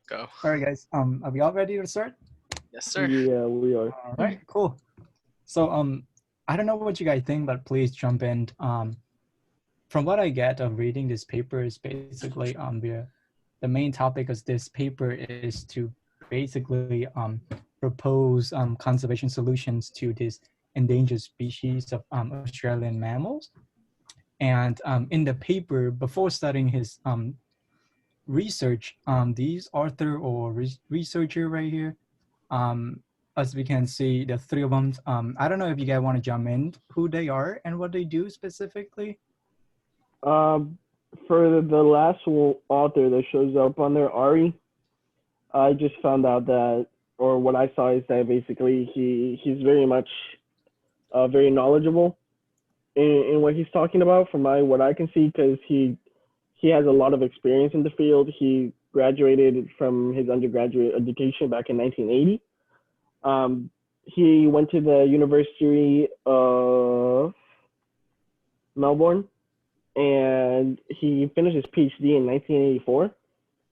Go. All right, guys. Are we all ready to start? Yes, sir. Yeah, we are. All right, cool. So, I don't know what you guys think, but please jump in. From what I get of reading this paper is basically the main topic of this paper is to basically propose conservation solutions to this endangered species of Australian mammals. And in the paper, before starting his research, these author or researcher right here, um, as we can see, the three of them. I don't know if you guys want to jump in who they are and what they do specifically. Um, for the last author that shows up on there, Ari, I just found out that, or what I saw is that basically he's very much very knowledgeable in what he's talking about from what I can see, because he has a lot of experience in the field. He graduated from his undergraduate education back in 1980. He went to the University of Melbourne, and he finished his PhD in 1984.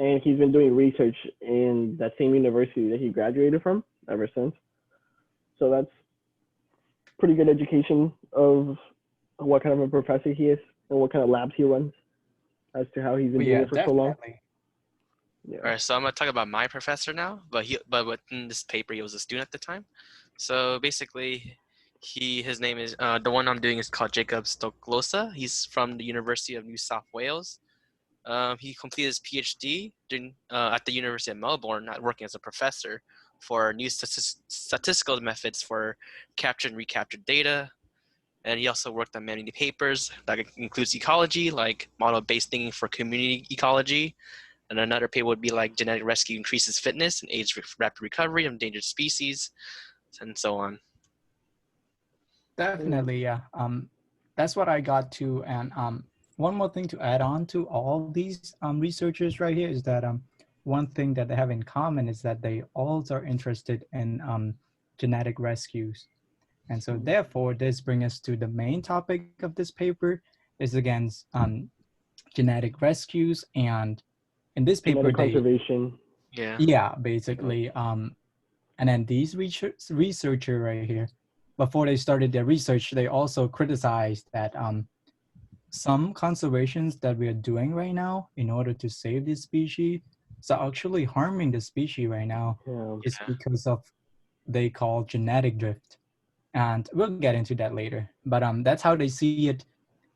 And he's been doing research in that same university that he graduated from ever since. So that's pretty good education of what kind of a professor he is and what kind of labs he runs as to how he's been doing it for so long. Yeah. All right, so I'm gonna talk about my professor now, but within this paper he was a student at the time. So basically, his name is the one I'm doing is called Jacob Stoklosa. He's from the University of New South Wales. He completed his PhD at the University of Melbourne, working as a professor for new statistical methods for captured and recaptured data. And he also worked on many papers that includes ecology, like model-based thinking for community ecology. And another paper would be like genetic rescue increases fitness and aids rapid recovery of endangered species, and so on. Definitely, yeah. That's what I got too. And one more thing to add on to all these researchers right here is that one thing that they have in common is that they all are interested in genetic rescues. And so therefore, this brings us to the main topic of this paper is against genetic rescues. And in this paper, conservation. Yeah, basically. And then these researcher right here, before they started their research, they also criticized that some conservations that we are doing right now in order to save this species are actually harming the species right now. It's because of they call genetic drift. And we'll get into that later. But that's how they see it.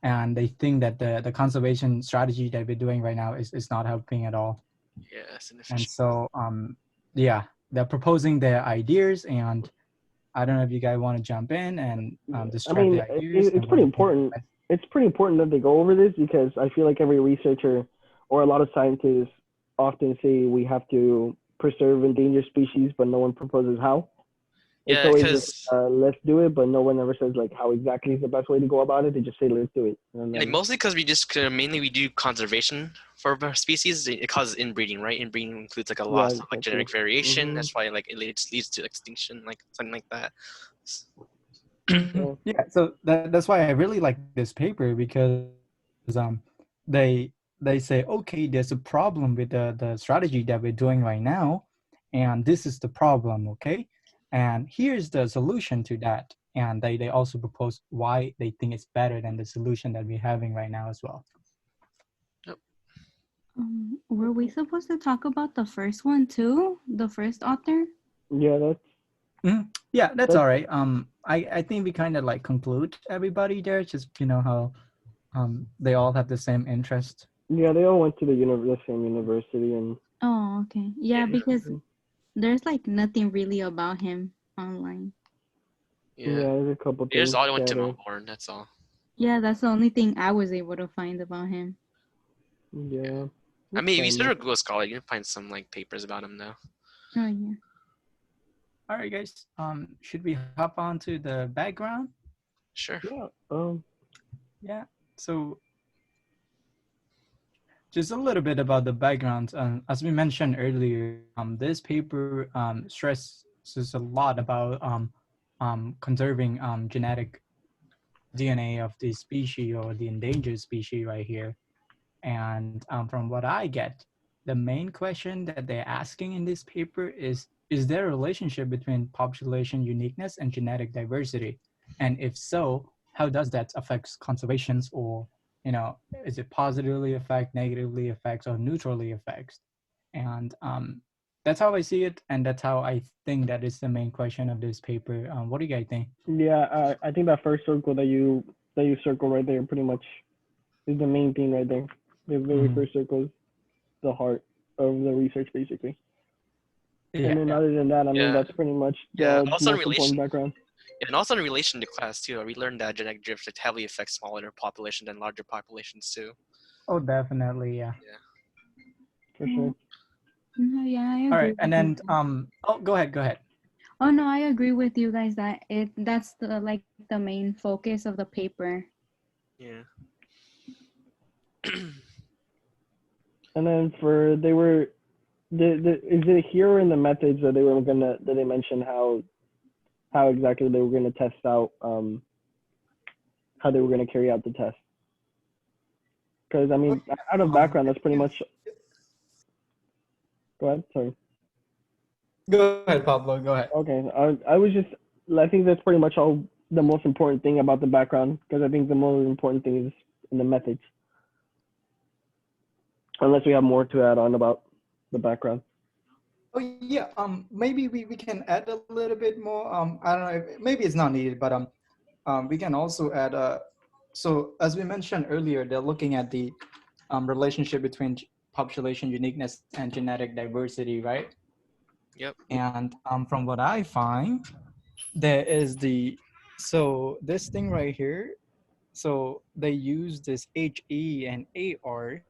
And they think that the conservation strategy that we're doing right now is not helping at all. Yes. And so, yeah, they're proposing their ideas. And I don't know if you guys want to jump in and describe the ideas. It's pretty important. It's pretty important that they go over this, because I feel like every researcher or a lot of scientists often say we have to preserve endangered species, but no one proposes how. Yeah, because let's do it, but no one ever says like how exactly is the best way to go about it. They just say let's do it. And then, mostly because we just mainly we do conservation for species. It causes inbreeding, right? Inbreeding includes like a loss of like genetic variation. Mm-hmm. That's why like it leads to extinction, like something like that. Yeah, so that's why I really like this paper, because they say, okay, there's a problem with the strategy that we're doing right now, and this is the problem, okay? And here's the solution to that. And they also propose why they think it's better than the solution that we're having right now as well. Yep. Were we supposed to talk about the first one too? The first author? Yeah, that's all right. I think we kind of like conclude everybody there, just how they all have the same interest. Yeah, they all went to the same university. And oh, okay. Yeah, because there's like nothing really about him online. Yeah, there's a couple things. There's all went to Melbourne, that's all. Yeah, that's the only thing I was able to find about him. Yeah. I mean, if you start a Google Scholar, you can find some like papers about him though. Oh yeah. All right, guys. Should we hop on to the background? Sure. Yeah. Yeah. So just a little bit about the background. As we mentioned earlier, this paper stresses a lot about conserving genetic DNA of the species or the endangered species right here. And from what I get, the main question that they're asking in this paper is there a relationship between population uniqueness and genetic diversity? And if so, how does that affect conservations, or, is it positively affect, negatively affects, or neutrally affects? And that's how I see it, and that's how I think that is the main question of this paper. What do you guys think? Yeah, I think that first circle that you circle right there pretty much is the main thing right there. The very first circle is the heart of the research, basically. Yeah. And then other than that, I mean, that's pretty much the most important background. Yeah, and also in relation to class too, we learned that genetic drift heavily affects smaller populations than larger populations too. Oh, definitely, yeah. For sure. Yeah, I agree. All right, and then go ahead. Oh no, I agree with you guys that that's the main focus of the paper. Yeah. And then is it here in the methods that they mentioned how exactly they were gonna test out how they were gonna carry out the test? Because I mean, out of background, that's pretty much. Go ahead. Sorry. Go ahead, Pablo. Go ahead. Okay. I think that's pretty much all the most important thing about the background, because I think the most important thing is in the methods. Unless we have more to add on about the background. Oh yeah. Maybe we can add a little bit more. I don't know. Maybe it's not needed, but we can also add so as we mentioned earlier, they're looking at the relationship between population uniqueness and genetic diversity, right? Yep. And from what I find, there is this thing right here. So they use this HE and AR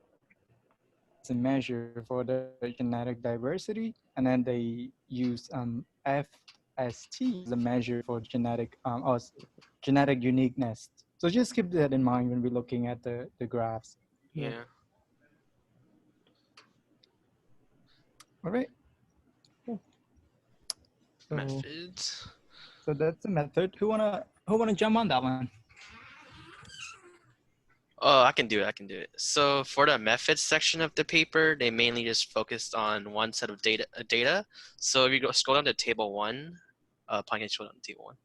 as a measure for the genetic diversity, and then they use FST as a measure for genetic uniqueness. So just keep that in mind when we're looking at the graphs. Yeah. All right. So, methods. So that's the method. Who wanna jump on that one? Oh, I can do it. So for the methods section of the paper, they mainly just focused on one set of data. So if you scroll down to table 1, Pine can scroll down to table 1.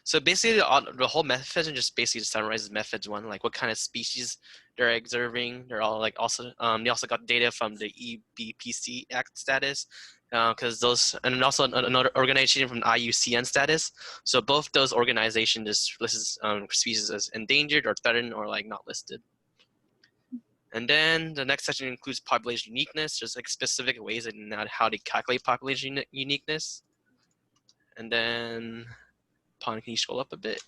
So basically, the whole method just basically summarizes methods 1, like what kind of species they're observing. They're all like also they also got data from the EBPC Act status, because those, and also another organization from IUCN status. So both those organizations just lists species as endangered or threatened or like not listed. And then the next section includes population uniqueness, just like specific ways in how to calculate population uniqueness. And then can you scroll up a bit?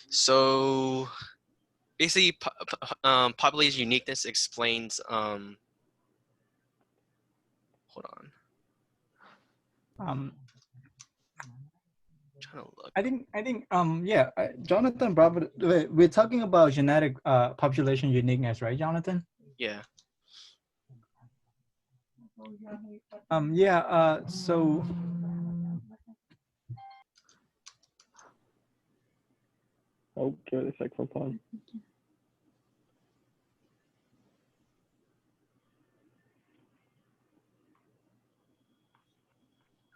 So basically, population uniqueness explains. Hold on. Trying to look. I think yeah, Jonathan brought it. We're talking about genetic population uniqueness, right, Jonathan? Yeah. So oh, give it a sec for Paul.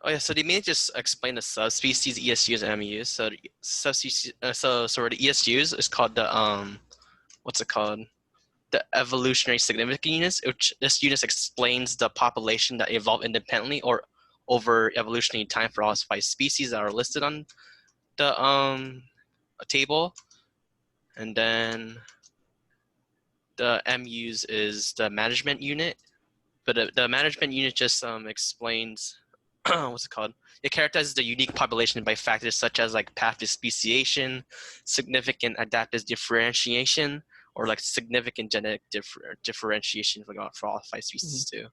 Oh yeah, so they may just explain the subspecies, ESUs, and MEUs. So subspecies, so the ESUs is called the what's it called? The evolutionary significant units, which this unit explains the population that evolved independently or over evolutionary time for all 5 species that are listed on the table. And then the MEUs is the management unit, but the management unit just explains what's it called? It characterizes the unique population by factors such as like path to speciation, significant adaptive differentiation, or like significant genetic differentiation for all 5 species too.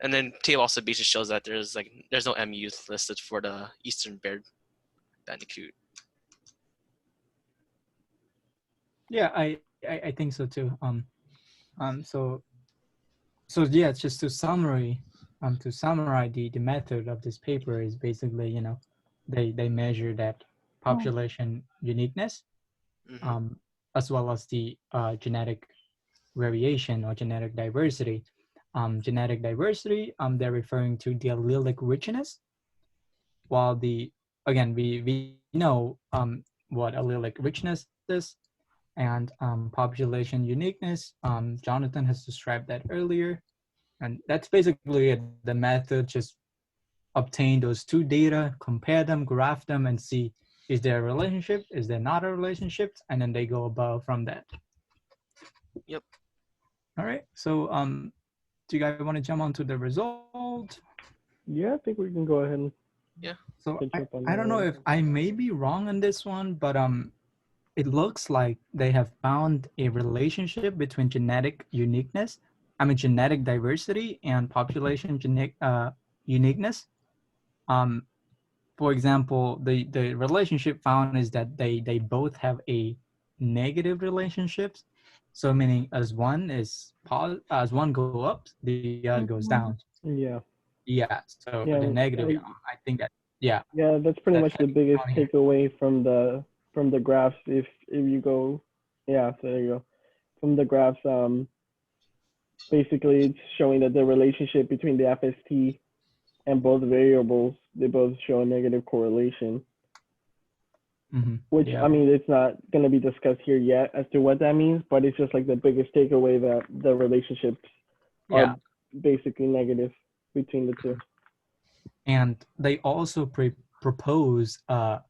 And then table also basically shows that there's no MEUs listed for the eastern beard bandicoot. Yeah, I think so too. So yeah, just to summarize the method of this paper is basically, they measure that population uniqueness, Mhm. as well as the genetic variation or genetic diversity. Genetic diversity, they're referring to the allelic richness, while we know what allelic richness is, and population uniqueness. Jonathan has described that earlier, and that's basically it. The method just obtain those two data, compare them, graph them, and see is there a relationship, is there not a relationship, and then they go above from that. Yep. All right. So do you guys want to jump onto the result? Yeah, I think we can go ahead and Yeah. So catch up on I that don't know one. if I may be wrong on this one, but it looks like they have found a relationship between genetic uniqueness, genetic diversity and population uniqueness. For example, the relationship found is that they both have a negative relationships. So meaning as one go up, the other goes down. Yeah, Yeah. So the yeah, negative, I think that yeah, yeah. That's pretty that much can the be biggest found here. takeaway from the graphs. If you go, yeah, so there you go. From the graphs, basically it's showing that the relationship between the FST and both variables, they both show a negative correlation. Which Yeah. I mean, it's not going to be discussed here yet as to what that means, but it's just like the biggest takeaway that the relationships Yeah. are basically negative between the two. And they also propose a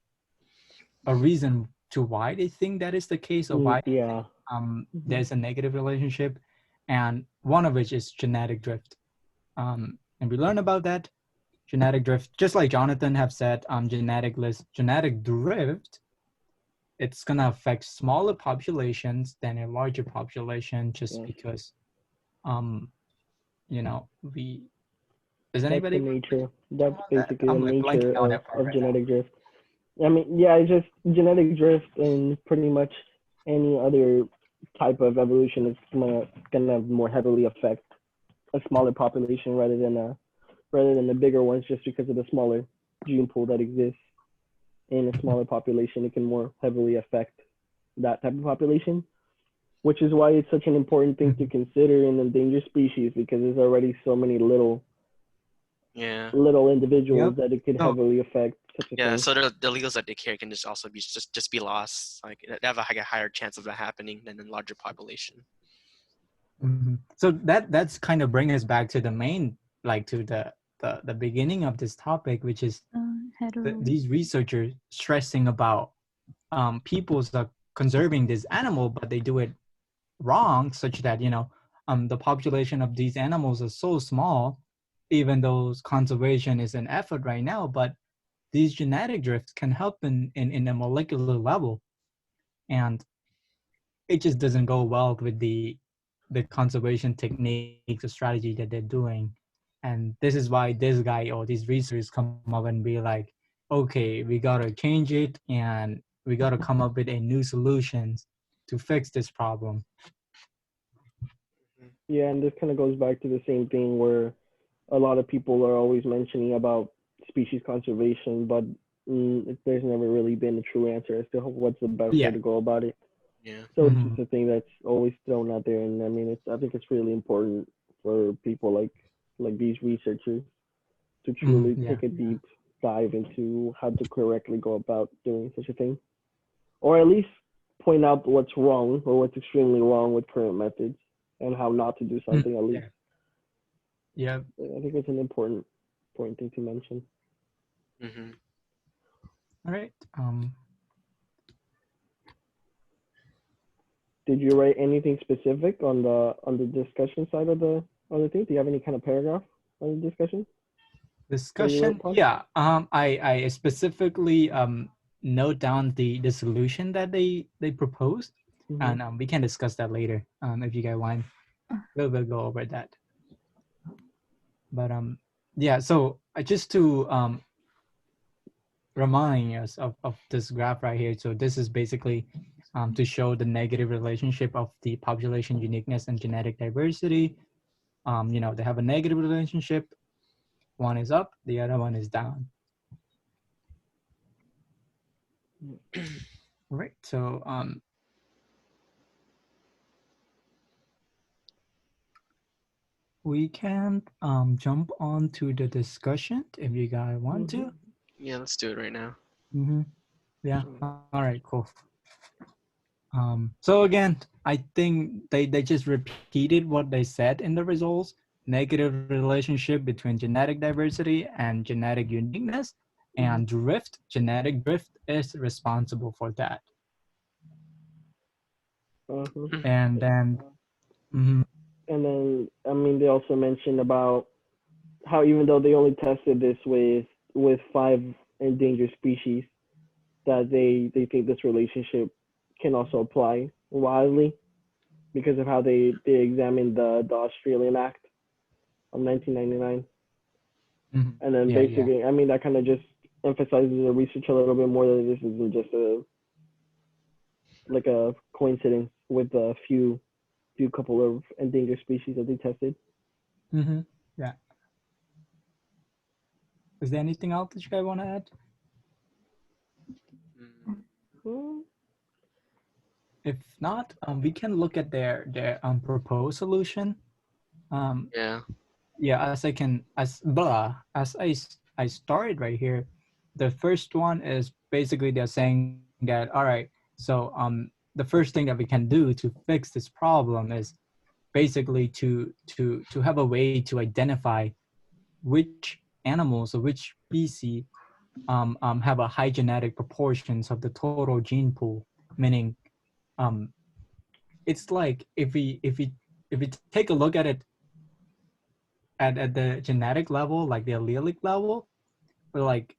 reason to why they think that is the case, or why Yeah. there's a negative relationship, and one of which is genetic drift. And we learn about that genetic drift, just like Jonathan have said. Genetic drift, it's gonna affect smaller populations than a larger population, just because, we. Does anybody? That's the nature. That's basically the I'm like nature blanking on it of right genetic drift. I mean, yeah, it's just genetic drift and pretty much any other type of evolution is gonna more heavily affect a smaller population rather than the bigger ones, just because of the smaller gene pool that exists in a smaller population. It can more heavily affect that type of population, which is why it's such an important thing to consider in endangered species, because there's already so many little individuals that it could heavily affect such a thing. So the alleles that they carry can just also be just be lost. Like they have a higher chance of that happening than in larger population. So that's kind of bring us back to the main, like to the beginning of this topic, which is these researchers stressing about people's conserving this animal, but they do it wrong, such that the population of these animals is so small, even though conservation is an effort right now, but these genetic drifts can help in a molecular level, and it just doesn't go well with the conservation techniques or strategy that they're doing. And this is why this guy or these researchers come up and be like, okay, we gotta change it, and we gotta come up with a new solutions to fix this problem. Yeah, and this kind of goes back to the same thing where a lot of people are always mentioning about species conservation, but there's never really been a true answer as to what's the best way to go about it. Yeah. So it's just a thing that's always thrown out there, and I mean, I think it's really important for people like these researchers to truly take a deep dive into how to correctly go about doing such a thing, or at least point out what's wrong or what's extremely wrong with current methods and how not to do something at least. Yeah. I think it's an important thing to mention. All right. Did you write anything specific on the discussion side of the thing? Do you have any kind of paragraph on the discussion? Yeah. I specifically note down the solution that they proposed, and we can discuss that later if you guys want. We'll go over that. But yeah. So just to remind us of this graph right here. So this is basically to show the negative relationship of the population uniqueness and genetic diversity. They have a negative relationship. One is up, the other one is down. Right. So we can jump on to the discussion if you guys want to. Yeah, let's do it right now. Mm-hmm. Yeah. All right. Cool. So again, I think they just repeated what they said in the results. Negative relationship between genetic diversity and genetic uniqueness, and drift, genetic drift is responsible for that. And then, mhm, And then, I mean, they also mentioned about how even though they only tested this with 5 endangered species, that they think this relationship can also apply widely because of how they examined the Australian Act of 1999. mhm, And then yeah, yeah. basically, I mean, that kind of just emphasizes the research a little bit more that this isn't just a coincidence with a few couple of endangered species that they tested. Mm-hmm. Yeah. Is there anything else that you guys want to add? Mm, Hmm. If not, we can look at their proposed solution. Um, yeah. yeah, as I started right here, the first one is basically they're saying that, all right, so the first thing that we can do to fix this problem is basically to have a way to identify which animals or which species have a high genetic proportions of the total gene pool, meaning um, it's like if we take a look at it at the genetic level, like the allelic level, we're like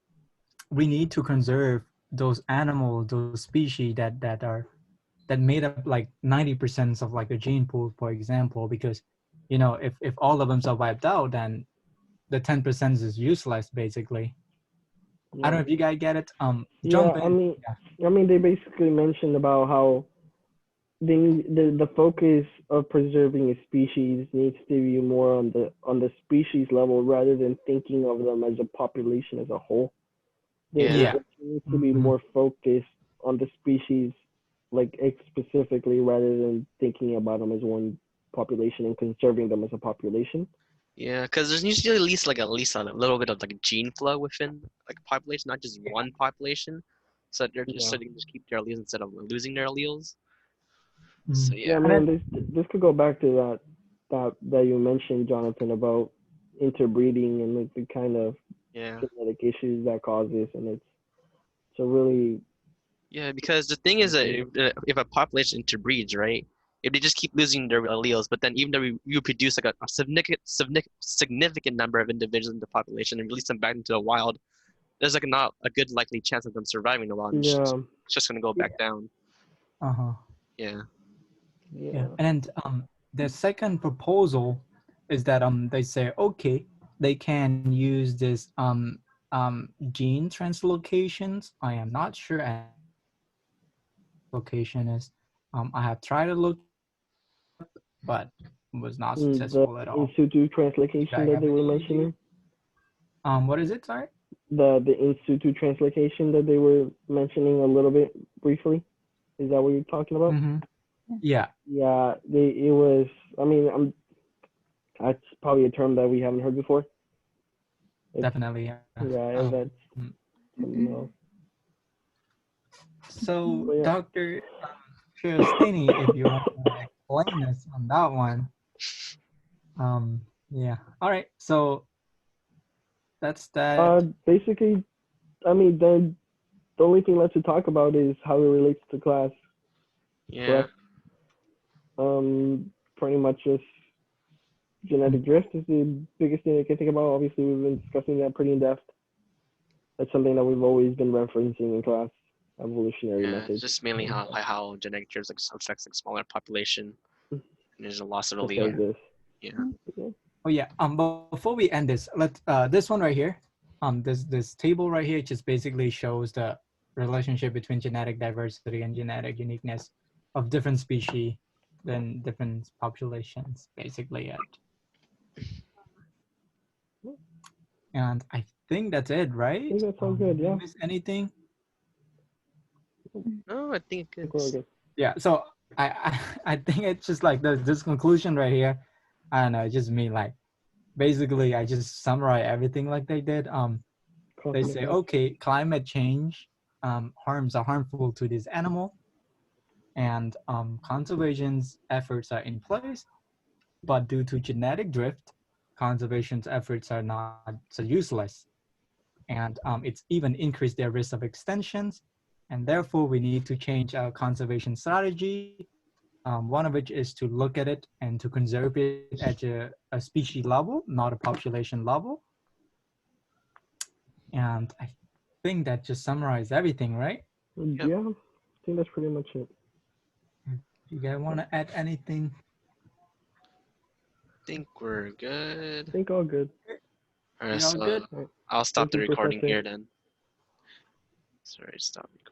we need to conserve those animals, those species that made up like 90% of like a gene pool, for example, because if all of them are wiped out, then the 10% is useless basically. I don't know Yeah. if you guys get it. Yeah. Jump I in. mean, Yeah. they basically mentioned about how the focus of preserving a species needs to be more on the species level rather than thinking of them as a population as a whole. Yeah. Yeah. There needs to be Mhm. more focused on the species, like specifically, rather than thinking about them as one population and conserving them as a population. Yeah, because there's usually at least a little bit of like gene flow within like a population, not just one population. So they're just Yeah. so they can just keep their alleles instead of losing their alleles. So Mhm. Yeah, yeah. And then, man. This could go back to that you mentioned, Jonathan, about interbreeding and like the kind of Yeah. genetic issues that causes, and it's a really Yeah, because the thing is that if a population interbreeds, right? If they just keep losing their alleles, but then even though you produce like a significant number of individuals in the population and release them back into the wild, there's like not a good likely chance of them surviving the wild. yeah It's just gonna go back down. uh-huh. Yeah. Yeah. yeah. And the second proposal is that they say okay, they can use this gene translocations. I am not sure location is. I have tried to look it up, but was not The successful at in all. situ You translocation guys that have they were any idea? mentioning, What is it? Sorry. the in situ translocation that they were mentioning a little bit briefly, is that what you're talking about? Mm-hmm. Yeah, Yeah, it was. I mean, that's probably a term that we haven't heard before. It's definitely. Yeah. yeah, that's Mm. something else. So, But yeah, Dr. Shirostani, if you want to explain us on that one. Um, yeah. All right. So that's that. basically, I mean, the only thing left to talk about is how it relates to class, Yeah. correct? Pretty much just genetic drift is the biggest thing I can think about. Obviously, we've been discussing that pretty in depth. That's something that we've always been referencing in class, evolutionary Yeah. It's methods. just mainly how genetic drift like affects like smaller population and there's a loss of Such allele. as this. Yeah. Yeah. Oh yeah. But before we end this, let's this one right here. This table right here just basically shows the relationship between genetic diversity and genetic uniqueness of different species than different populations, basically it. And I think that's it, I think right? that's all good. Did we Yeah. miss anything? No, I think I think we're all it's good. Yeah, so I think it's just like this conclusion right here. I don't know, it's just me like basically I just summarize everything like they did. They Cosmic say, X. okay, climate change harms are harmful to this animal, and conservation's efforts are in place, but due to genetic drift, conservation's efforts are not so useless, and it's even increased their risk of extinctions, and therefore we need to change our conservation strategy. One of which is to look at it and to conserve it at a species level, not a population level. And I think that just summarized everything, right? Yep. Yeah, I think that's pretty much it. You guys want to add anything? think we're good. I think all good. All right, You all so good? All right. I'll stop Thank the you, recording Professor. here then. Sorry, stop recording.